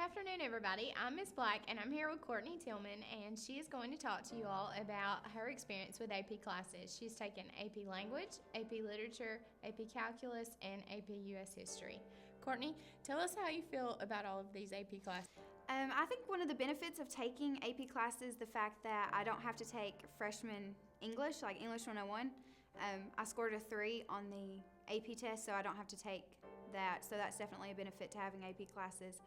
afternoon, everybody. I'm Miss Black, and I'm here with Courtney Tillman, and she is going to talk to you all about her experience with AP classes. She's taken AP Language, AP Literature, AP Calculus, and AP US History. Courtney, tell us how you feel about all of these AP classes. I think one of the benefits of taking AP classes is the fact that I don't have to take freshman English, like English 101. I scored a 3 on the AP test, so I don't have to take that. So that's definitely a benefit to having AP classes.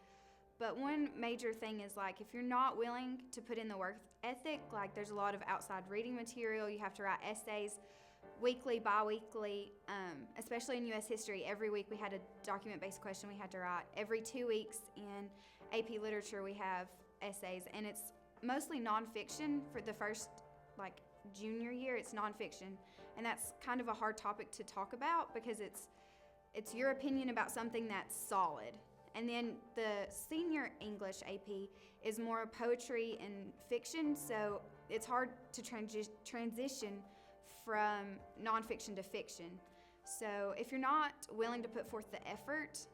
But one major thing is, like, if you're not willing to put in the work ethic, like there's a lot of outside reading material, you have to write essays weekly, bi-weekly, especially in US history. Every week we had a document-based question we had to write. Every 2 weeks in AP literature we have essays, and it's mostly nonfiction. For the first, like, junior year, it's nonfiction, and that's kind of a hard topic to talk about because it's your opinion about something that's solid. And then the senior English AP is more poetry and fiction, so it's hard to transition from nonfiction to fiction. So if you're not willing to put forth the effort,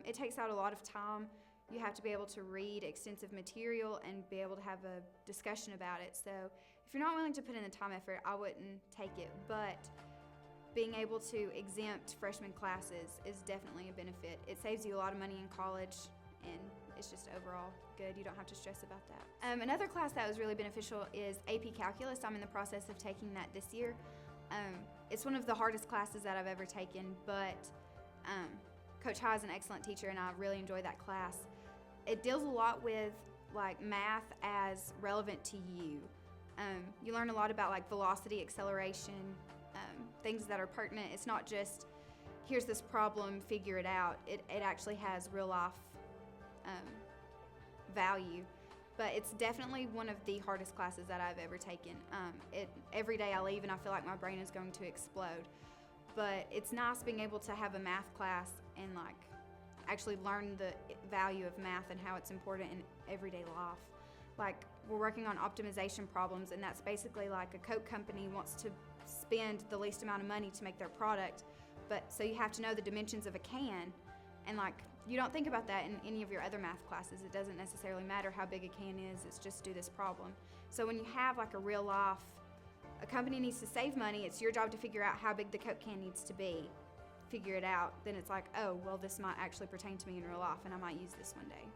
it takes out a lot of time. You have to be able to read extensive material and be able to have a discussion about it. So if you're not willing to put in the time effort, I wouldn't take it. But being able to exempt freshman classes is definitely a benefit. It saves you a lot of money in college, and it's just overall good. You don't have to stress about that. Another class that was really beneficial is AP Calculus. I'm in the process of taking that this year. It's one of the hardest classes that I've ever taken, but Coach High is an excellent teacher, and I really enjoy that class. It deals a lot with, like, math as relevant to you. You learn a lot about, like, velocity, acceleration, things that are pertinent. It's not just, here's this problem, figure it out. It actually has real life value. But it's definitely one of the hardest classes that I've ever taken. Every day I leave and I feel like my brain is going to explode. But it's nice being able to have a math class and, like, actually learn the value of math and how it's important in everyday life. Like, we're working on optimization problems, and that's basically like a Coke company wants to spend the least amount of money to make their product, but so you have to know the dimensions of a can, and, like, you don't think about that in any of your other math classes. It doesn't necessarily matter how big a can is, it's just do this problem. So when you have, like, a real life, a company needs to save money, it's your job to figure out how big the Coke can needs to be. Figure it out, then it's like, oh, well, this might actually pertain to me in real life, and I might use this one day.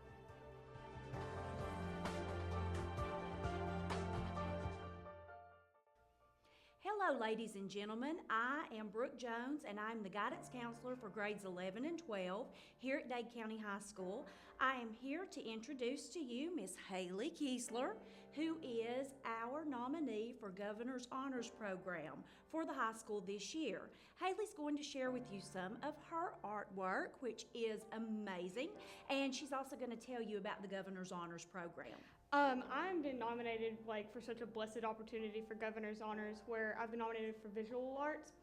Hello, ladies and gentlemen. I am Brooke Jones, and I'm the guidance counselor for grades 11 and 12 here at Dade County High School. I am here to introduce to you Miss Haley Kiesler, who is our nominee for Governor's Honors Program for the high school this year. Haley's going to share with you some of her artwork, which is amazing, and she's also going to tell you about the Governor's Honors Program. I've been nominated, for such a blessed opportunity for Governor's Honors, where I've been nominated for visual arts.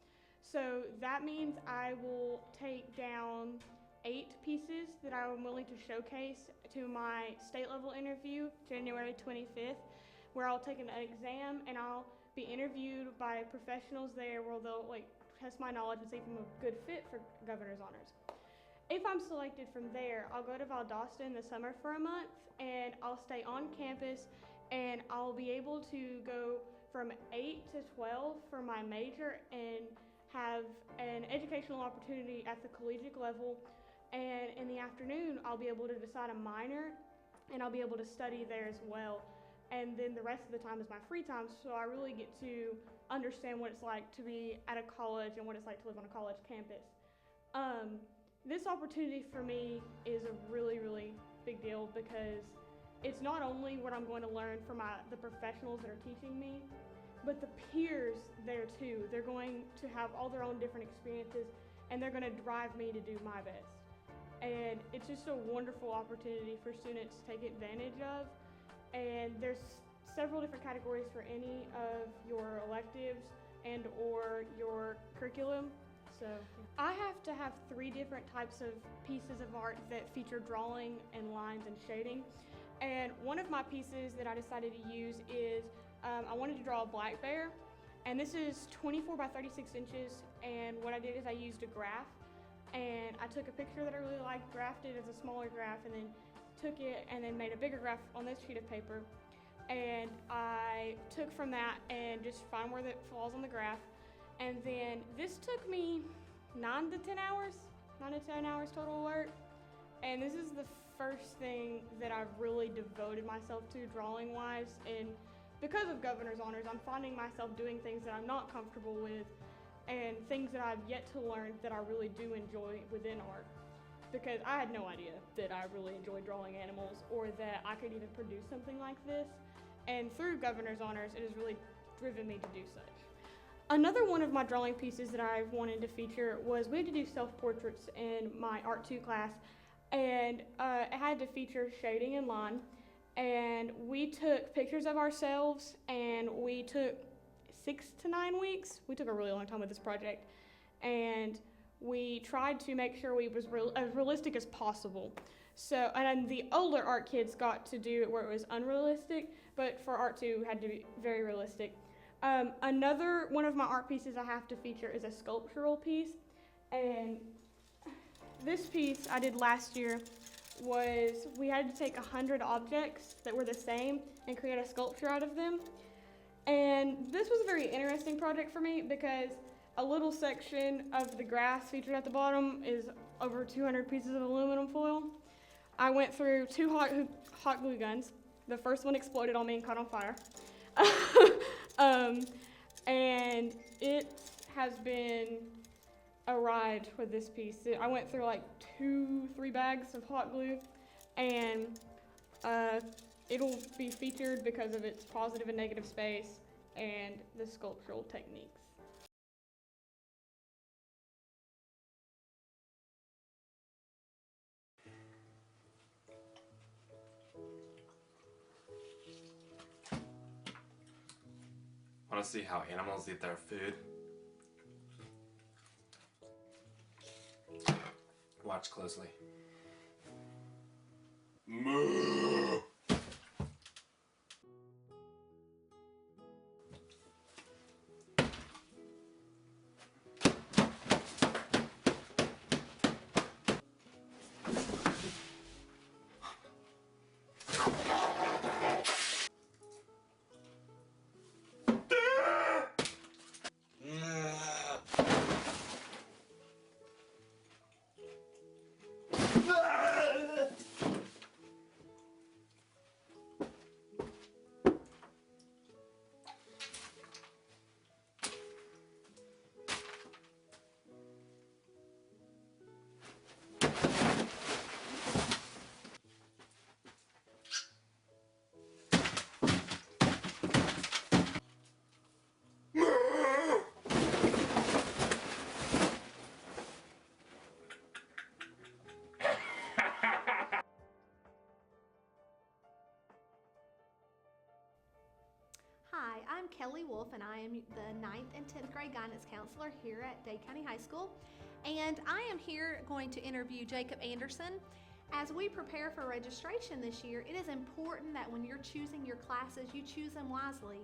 So that means I will take down 8 pieces that I'm willing to showcase to my state level interview, January 25th, where I'll take an exam and I'll be interviewed by professionals there where they'll test my knowledge and see if I'm a good fit for Governor's Honors. If I'm selected from there, I'll go to Valdosta in the summer for a month, and I'll stay on campus, and I'll be able to go from 8 to 12 for my major and have an educational opportunity at the collegiate level. And in the afternoon, I'll be able to decide a minor, and I'll be able to study there as well. And then the rest of the time is my free time, so I really get to understand what it's like to be at a college and what it's like to live on a college campus. This opportunity for me is a really, really big deal because it's not only what I'm going to learn from the professionals that are teaching me, but the peers there too. They're going to have all their own different experiences, and they're going to drive me to do my best. And it's just a wonderful opportunity for students to take advantage of. And there's several different categories for any of your electives and or your curriculum. So I have to have 3 different types of pieces of art that feature drawing and lines and shading. And one of my pieces that I decided to use is I wanted to draw a black bear. And this is 24 by 36 inches. And what I did is I used a graph. And I took a picture that I really liked, graphed it as a smaller graph, and then took it and then made a bigger graph on this sheet of paper, and I took from that and just found where it falls on the graph. And then this took me 9 to 10 hours total work. And this is the first thing that I've really devoted myself to drawing wise. And because of Governor's Honors, I'm finding myself doing things that I'm not comfortable with and things that I've yet to learn that I really do enjoy within art. Because I had no idea that I really enjoyed drawing animals or that I could even produce something like this. And through Governor's Honors, it has really driven me to do such. Another one of my drawing pieces that I wanted to feature was we had to do self-portraits in my Art 2 class, and it had to feature shading and line. And we took pictures of ourselves, and we took 6 to 9 weeks. We took a really long time with this project, and we tried to make sure we was as realistic as possible. So, and the older art kids got to do it where it was unrealistic, but for Art 2 had to be very realistic. Another one of my art pieces I have to feature is a sculptural piece, and this piece I did last year was we had to take 100 objects that were the same and create a sculpture out of them. And this was a very interesting project for me because a little section of the grass featured at the bottom is over 200 pieces of aluminum foil. I went through 2 hot glue guns. The first one exploded on me and caught on fire. And it has been a ride for this piece. I went through like 2-3 bags of hot glue, and it'll be featured because of its positive and negative space and the sculptural techniques. Want to see how animals eat their food? Watch closely. Moo! Hi, I'm Kelly Wolf, and I am the 9th and 10th grade guidance counselor here at Dade County High School. And I am here going to interview Jacob Anderson. As we prepare for registration this year, it is important that when you're choosing your classes, you choose them wisely.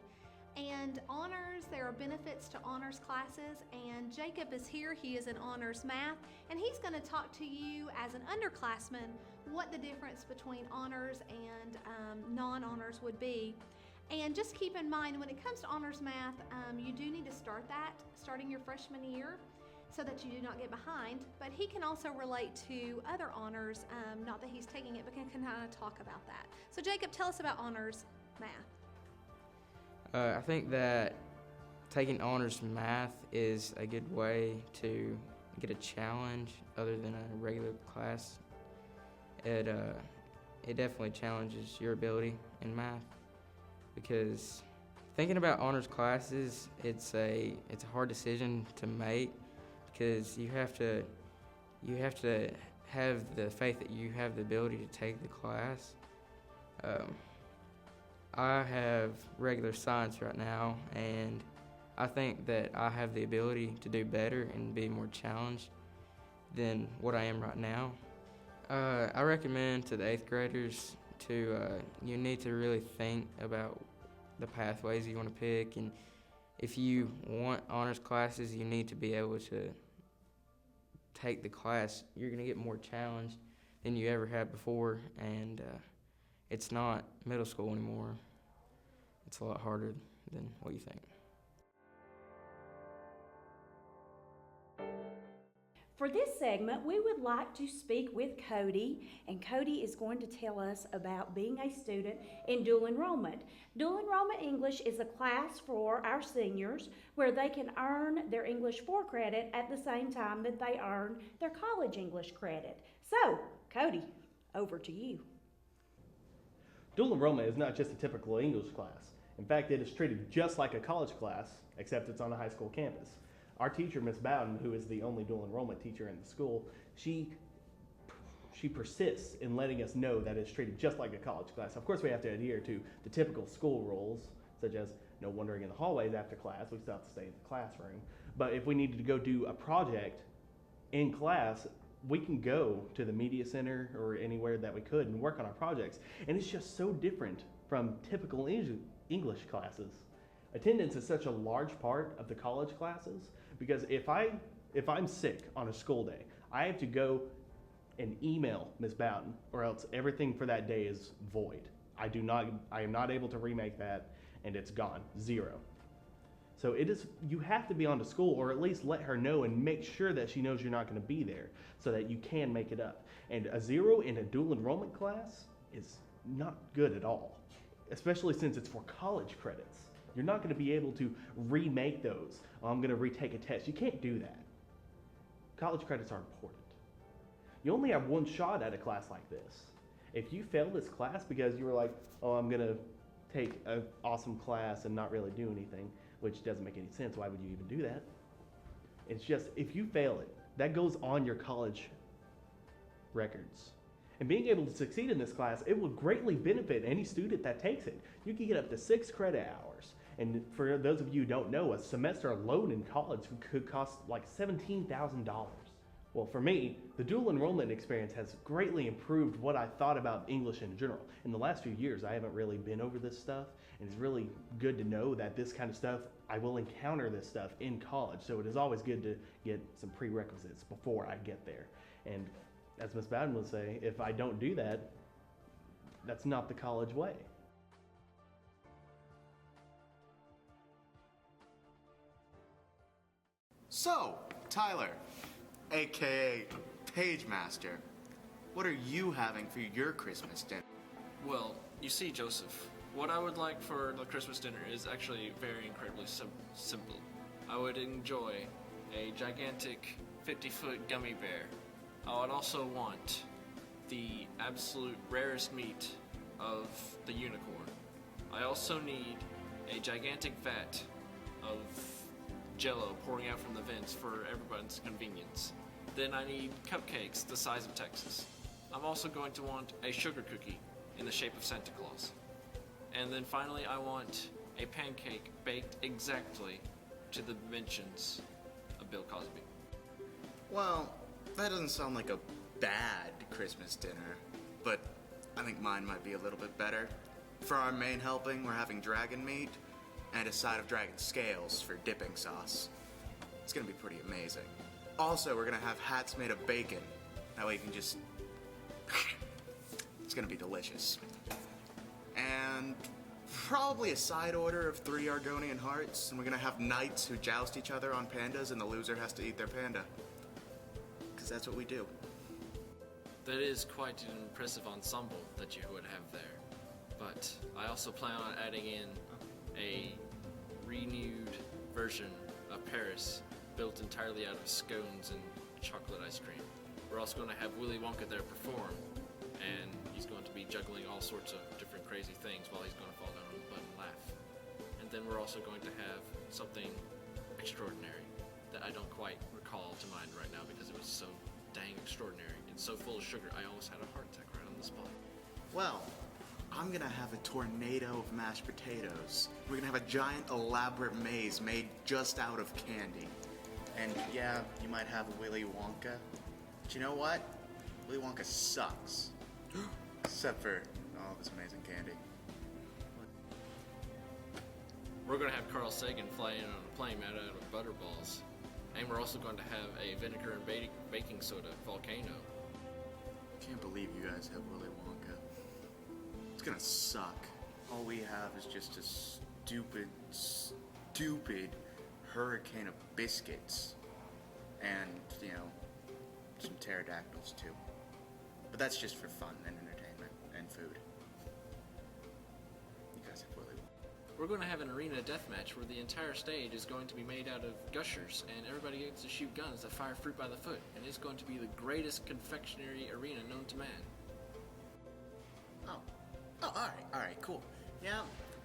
And honors, there are benefits to honors classes, and Jacob is here. He is in honors math, and he's going to talk to you as an underclassman what the difference between honors and non-honors would be. And just keep in mind, when it comes to honors math, you do need to starting your freshman year so that you do not get behind. But he can also relate to other honors, not that he's taking it, but can kind of talk about that. So Jacob, tell us about honors math. I think that taking honors math is a good way to get a challenge other than a regular class. It definitely challenges your ability in math, because thinking about honors classes, it's a hard decision to make, because you have to have the faith that you have the ability to take the class. I have regular science right now, and I think that I have the ability to do better and be more challenged than what I am right now. I recommend to the 8th graders you need to really think about the pathways you want to pick, and if you want honors classes, you need to be able to take the class. You're going to get more challenged than you ever had before, and it's not middle school anymore. It's a lot harder than what you think. For this segment, we would like to speak with Cody, and Cody is going to tell us about being a student in dual enrollment. Dual enrollment English is a class for our seniors where they can earn their English 4 credit at the same time that they earn their college English credit. So, Cody, over to you. Dual enrollment is not just a typical English class. In fact, it is treated just like a college class, except it's on a high school campus. Our teacher, Miss Bowden, who is the only dual enrollment teacher in the school, she persists in letting us know that it's treated just like a college class. Of course, we have to adhere to the typical school rules, such as no wandering in the hallways after class. We still have to stay in the classroom. But if we needed to go do a project in class, we can go to the media center or anywhere that we could and work on our projects. And it's just so different from typical English classes. Attendance is such a large part of the college classes because if I'm sick on a school day, I have to go and email Ms. Bowden, or else everything for that day is void. I am not able to remake that, and it's gone, 0. So you have to be on to school, or at least let her know and make sure that she knows you're not going to be there so that you can make it up. And a 0 in a dual enrollment class is not good at all, especially since it's for college credits. You're not going to be able to remake those. Oh, I'm going to retake a test. You can't do that. College credits are important. You only have one shot at a class like this. If you fail this class because you were like, oh, I'm going to take an awesome class and not really do anything, which doesn't make any sense. Why would you even do that? It's just, if you fail it, that goes on your college records. And being able to succeed in this class, it will greatly benefit any student that takes it. You can get up to 6 credit hours. And for those of you who don't know, a semester alone in college could cost like $17,000. Well, for me, the dual enrollment experience has greatly improved what I thought about English in general. In the last few years, I haven't really been over this stuff, and it's really good to know that this kind of stuff, I will encounter this stuff in college. So it is always good to get some prerequisites before I get there. And as Ms. Bowden would say, if I don't do that, that's not the college way. So, Tyler, aka Page Master, what are you having for your Christmas dinner? Well, you see, Joseph, what I would like for the Christmas dinner is actually very incredibly simple. I would enjoy a gigantic 50-foot gummy bear. I would also want the absolute rarest meat of the unicorn. I also need a gigantic vat of Jell-O pouring out from the vents for everyone's convenience. Then I need cupcakes the size of Texas. I'm also going to want a sugar cookie in the shape of Santa Claus. And then finally I want a pancake baked exactly to the dimensions of Bill Cosby. Well, that doesn't sound like a bad Christmas dinner, but I think mine might be a little bit better. For our main helping, we're having dragon meat and a side of dragon scales for dipping sauce. It's gonna be pretty amazing. Also, we're gonna have hats made of bacon. That way you can just... It's gonna be delicious. And probably a side order of 3 Argonian hearts, and we're gonna have knights who joust each other on pandas, and the loser has to eat their panda. Because that's what we do. That is quite an impressive ensemble that you would have there. But I also plan on adding in a renewed version of Paris built entirely out of scones and chocolate ice cream. We're also going to have Willy Wonka there perform, and he's going to be juggling all sorts of different crazy things while he's going to fall down on the butt and laugh. And then we're also going to have something extraordinary that I don't quite recall to mind right now because it was so dang extraordinary and so full of sugar I almost had a heart attack right on the spot. Well, I'm gonna have a tornado of mashed potatoes. We're gonna have a giant elaborate maze made just out of candy. And yeah, you might have a Willy Wonka. But you know what? Willy Wonka sucks. Except for all this amazing candy. We're going to have Carl Sagan fly in on a plane made out of butterballs. And we're also going to have a vinegar and baking soda volcano. can't believe you guys have Willy Wonka. It's gonna suck. All we have is just a stupid hurricane of biscuits. And, some pterodactyls too. But that's just for fun and entertainment and food. You guys have Willy Wonka. We're going to have an arena deathmatch where the entire stage is going to be made out of gushers, and everybody gets to shoot guns that fire fruit by the foot, and it's going to be the greatest confectionery arena known to man. Oh, alright, cool. Yeah,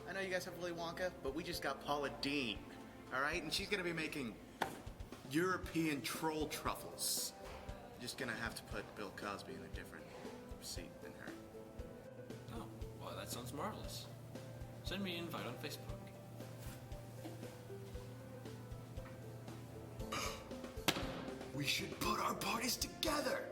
I know you guys have Willy Wonka, but we just got Paula Deen, alright? And she's gonna be making European troll truffles. Just gonna have to put Bill Cosby in a different seat than her. Oh, well, that sounds marvelous. Send me an invite on Facebook. We should put our parties together!